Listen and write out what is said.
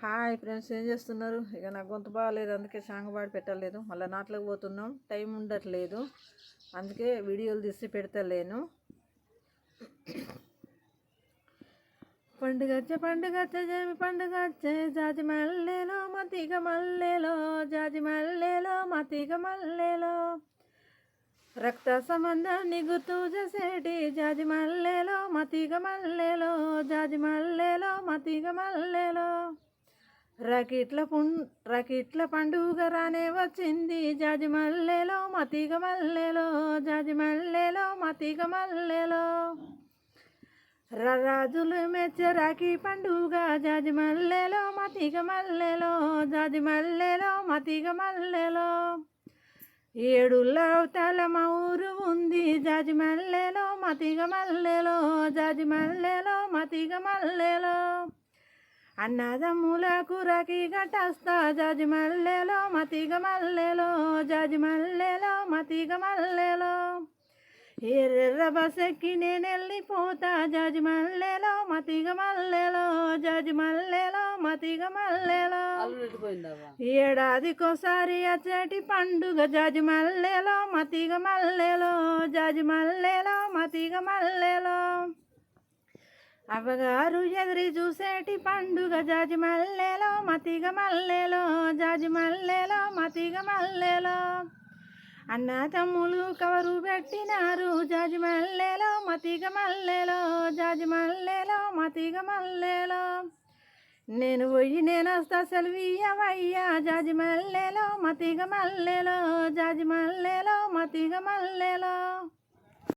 Hi friends, ఏం చేస్తున్నారు? ఇక నాకు గొంతు బాగాలేదు, అందుకే సాంగ్ పాడి పెట్టలేదు. మళ్ళీ నాట్లోకి పోతున్నాం, టైం ఉండట్లేదు, అందుకే వీడియోలు తీసి పెడతలేను. పండుగచ్చే పండుగచ్చే జమి పండుగచ్చే జాజి మల్లెలో మతిగ మల్లెలో జాజి మల్లెలో మతిగ మల్లెలో రక్త సంబంధాన్ని గుర్తు చేసేటి జాజి మల్లెలో మతిగ మల్లెలో జాజి మల్లెలో మతిగ మల్లెలో రకిట్ల పండుగ రానే వచ్చింది జాజి మల్లెలో మతిగ మల్లెలో జాజి మల్లెలో మతిగ మల్లెలో రాజులు మెచ్చే రాఖీ పండుగ జాజి మల్లెలో మతిగ మల్లెలో జాజి మల్లెలో మతిగ మల్లెలో ఏడుళ్ళ అవతల మా ఊరు ఉంది జాజి మల్లెలో మతిగ మల్లెలో జాజి మల్లెలో మతిగ మల్లెలో అన్నదమ్ములకు రాఖీ కట్టస్తా జాజి మల్లెలో మతిగ మల్లెలో జాజి మల్లెలో మతిగ మల్లెలో ఎర్ర బసెక్కి నేను వెళ్ళిపోతా జాజి మల్లెలో మతిగ మల్లెలో జాజి మల్లెలో మతిగ మల్లెలో ఏడాదికోసారి అచ్చటి పండుగ జాజి మల్లెలో మతిగ మల్లెలో జాజి మల్లెలో మతిగ మల్లెలో అవ్వగారు ఎదురి చూసేటి పండుగ జాజి మల్లెలో మతిగ మల్లెలో జాజి మల్లెలో మతిగ మల్లెలో అన్న తమ్ములు కవరు పెట్టినారు జాజి మల్లెలో మతిగ మల్లెలో జాజి మల్లెలో మతిగ మల్లెలో నేను పోయి నేనొస్తా సెలవియ్యవయ్యా జాజి మల్లెలో మతిగ మల్లెలో జాజి మల్లెలో మతిగ మల్లెలో